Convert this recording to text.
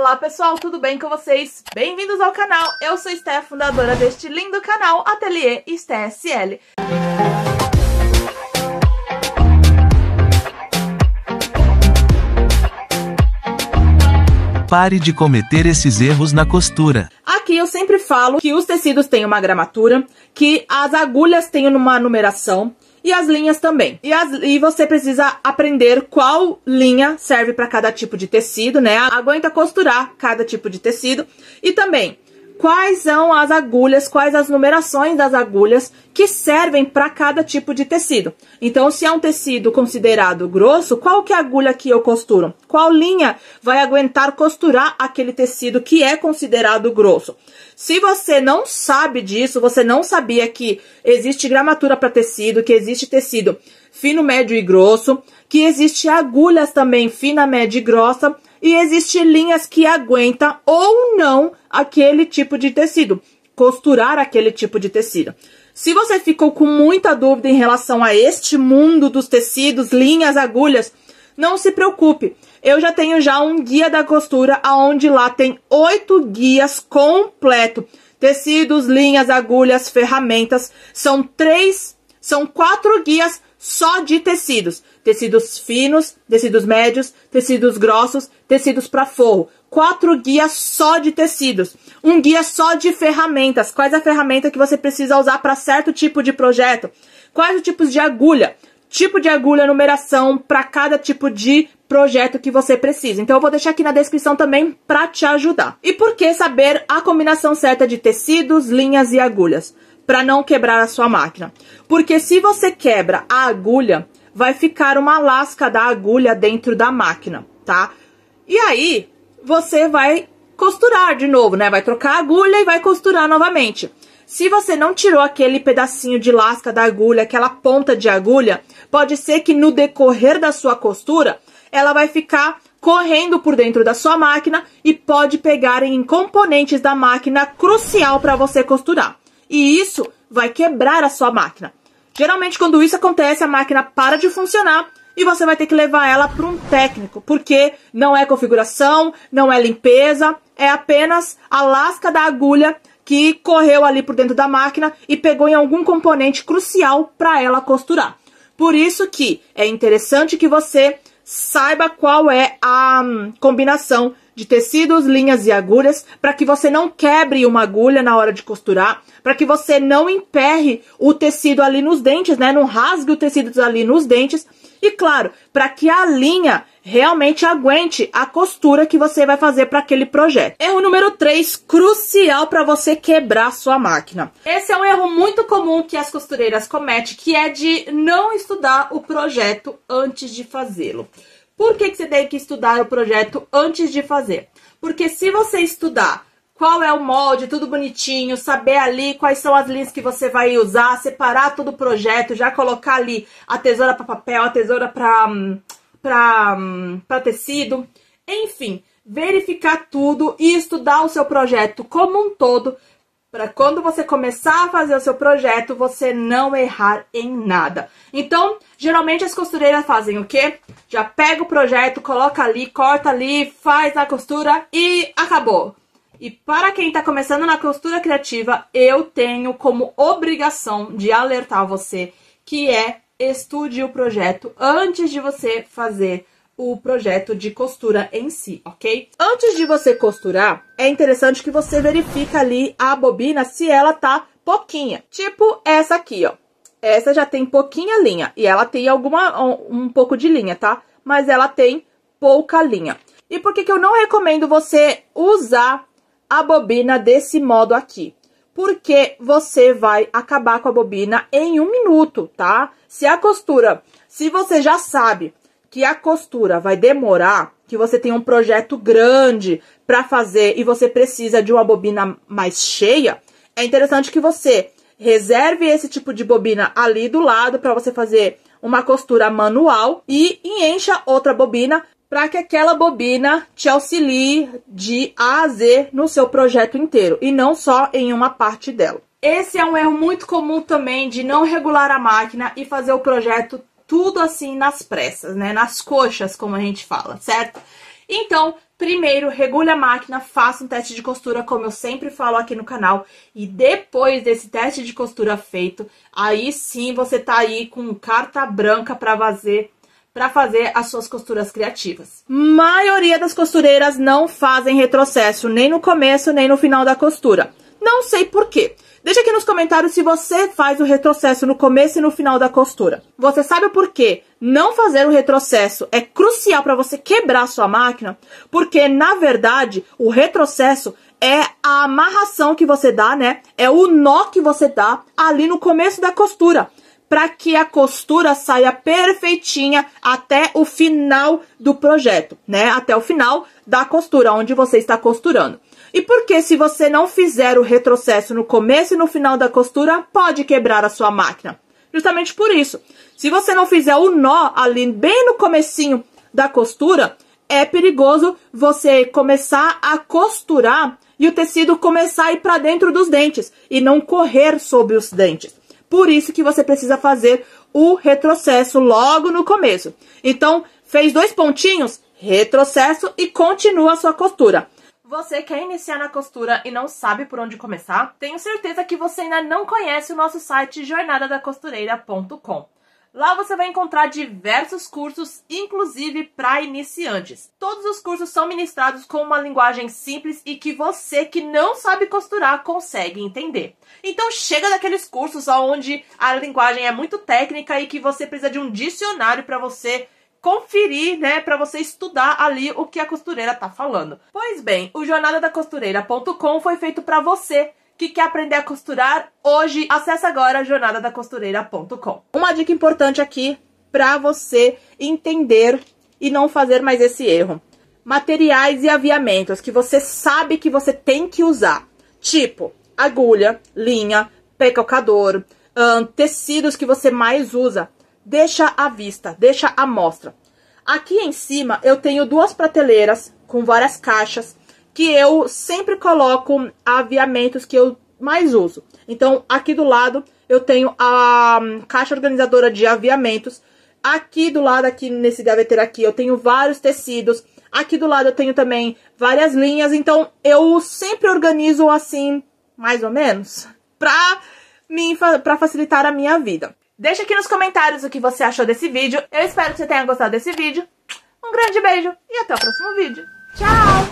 Olá pessoal, tudo bem com vocês? Bem-vindos ao canal, eu sou Esté, fundadora deste lindo canal Ateliê Esté SL. Pare de cometer esses erros na costura. Aqui eu sempre falo que os tecidos têm uma gramatura, que as agulhas têm uma numeração e as linhas também. E você precisa aprender qual linha serve para cada tipo de tecido, né? Aguenta costurar cada tipo de tecido. E também, quais são as agulhas, quais as numerações das agulhas que servem para cada tipo de tecido. Então, se é um tecido considerado grosso, qual que é a agulha que eu costuro? Qual linha vai aguentar costurar aquele tecido que é considerado grosso? Se você não sabe disso, você não sabia que existe gramatura para tecido, que existe tecido fino, médio e grosso, que existe agulhas também fina, média e grossa, e existe linhas que aguentam ou não aquele tipo de tecido, costurar aquele tipo de tecido. Se você ficou com muita dúvida em relação a este mundo dos tecidos, linhas, agulhas, não se preocupe. Eu já tenho um guia da costura, onde lá tem 8 guias completo. Tecidos, linhas, agulhas, ferramentas. São 4 guias só de tecidos. Tecidos finos, tecidos médios, tecidos grossos, tecidos para forro. 4 guias só de tecidos. Um guia só de ferramentas. Quais a ferramenta que você precisa usar para certo tipo de projeto? Quais os tipos de agulha? Tipo de agulha, numeração para cada tipo de projeto que você precisa. Então eu vou deixar aqui na descrição também para te ajudar. E por que saber a combinação certa de tecidos, linhas e agulhas? Para não quebrar a sua máquina. Porque se você quebra a agulha, vai ficar uma lasca da agulha dentro da máquina, tá? E aí você vai costurar de novo, né? Vai trocar a agulha e vai costurar novamente. Se você não tirou aquele pedacinho de lasca da agulha, aquela ponta de agulha, pode ser que no decorrer da sua costura, ela vai ficar correndo por dentro da sua máquina e pode pegar em componentes da máquina crucial para você costurar. E isso vai quebrar a sua máquina. Geralmente, quando isso acontece, a máquina para de funcionar e você vai ter que levar ela para um técnico, porque não é configuração, não é limpeza, é apenas a lasca da agulha que correu ali por dentro da máquina e pegou em algum componente crucial para ela costurar. Por isso que é interessante que você saiba qual é a combinação de tecidos, linhas e agulhas, para que você não quebre uma agulha na hora de costurar, para que você não emperre o tecido ali nos dentes, né? Não rasgue o tecido ali nos dentes. E claro, para que a linha realmente aguente a costura que você vai fazer para aquele projeto. Erro número 3, crucial para você quebrar sua máquina. Esse é um erro muito comum que as costureiras cometem, que é de não estudar o projeto antes de fazê-lo. Por que você tem que estudar o projeto antes de fazer? Porque se você estudar qual é o molde, tudo bonitinho, saber ali quais são as linhas que você vai usar, separar todo o projeto, já colocar ali a tesoura para papel, a tesoura para tecido, enfim, verificar tudo e estudar o seu projeto como um todo, para quando você começar a fazer o seu projeto, você não errar em nada. Então, geralmente as costureiras fazem o quê? Já pega o projeto, coloca ali, corta ali, faz a costura e acabou. E para quem está começando na costura criativa, eu tenho como obrigação de alertar você que estude o projeto antes de você fazer o projeto de costura em si, ok? Antes de você costurar, é interessante que você verifique ali a bobina se ela tá pouquinha. Tipo essa aqui, ó. Essa já tem pouquinha linha e ela tem um pouco de linha, tá? Mas ela tem pouca linha. E por que eu não recomendo você usar a bobina desse modo aqui? Porque você vai acabar com a bobina em 1 minuto, tá? Se você já sabe que a costura vai demorar, que você tem um projeto grande para fazer e você precisa de uma bobina mais cheia, é interessante que você reserve esse tipo de bobina ali do lado para você fazer uma costura manual e encha outra bobina para que aquela bobina te auxilie de A a Z no seu projeto inteiro e não só em uma parte dela. Esse é um erro muito comum também de não regular a máquina e fazer o projeto tudo assim nas pressas, né? Nas coxas, como a gente fala, certo? Então, primeiro regule a máquina, faça um teste de costura, como eu sempre falo aqui no canal. E depois desse teste de costura feito, aí sim você tá aí com carta branca para fazer as suas costuras criativas. Maioria das costureiras não fazem retrocesso, nem no começo, nem no final da costura. Não sei por quê. Deixa aqui nos comentários se você faz o retrocesso no começo e no final da costura. Você sabe por quê? Não fazer o retrocesso é crucial para você quebrar a sua máquina, porque, na verdade, o retrocesso é a amarração que você dá, né? É o nó que você dá ali no começo da costura, para que a costura saia perfeitinha até o final do projeto, né? Até o final da costura, onde você está costurando. E porque se você não fizer o retrocesso no começo e no final da costura, pode quebrar a sua máquina. Justamente por isso. Se você não fizer o nó ali bem no comecinho da costura, é perigoso você começar a costurar e o tecido começar a ir para dentro dos dentes e não correr sobre os dentes. Por isso que você precisa fazer o retrocesso logo no começo. Então, fez 2 pontinhos, retrocesso e continua a sua costura. Você quer iniciar na costura e não sabe por onde começar? Tenho certeza que você ainda não conhece o nosso site jornadadacostureira.com. Lá você vai encontrar diversos cursos, inclusive para iniciantes. Todos os cursos são ministrados com uma linguagem simples e que você que não sabe costurar consegue entender. Então chega daqueles cursos onde a linguagem é muito técnica e que você precisa de um dicionário para você conferir, né, para você estudar ali o que a costureira tá falando. Pois bem, o jornadadacostureira.com foi feito para você que quer aprender a costurar hoje. Acesse agora jornadadacostureira.com. Uma dica importante aqui para você entender e não fazer mais esse erro. Materiais e aviamentos que você sabe que você tem que usar, tipo agulha, linha, pé calcador, tecidos que você mais usa. Deixa à vista, deixa à mostra. Aqui em cima eu tenho 2 prateleiras com várias caixas que eu sempre coloco aviamentos que eu mais uso. Então, aqui do lado eu tenho a caixa organizadora de aviamentos. Aqui do lado, aqui nesse gaveteiro aqui, eu tenho vários tecidos. Aqui do lado eu tenho também várias linhas. Então, eu sempre organizo assim, mais ou menos, pra facilitar a minha vida. Deixa aqui nos comentários o que você achou desse vídeo. Eu espero que você tenha gostado desse vídeo. Um grande beijo e até o próximo vídeo. Tchau!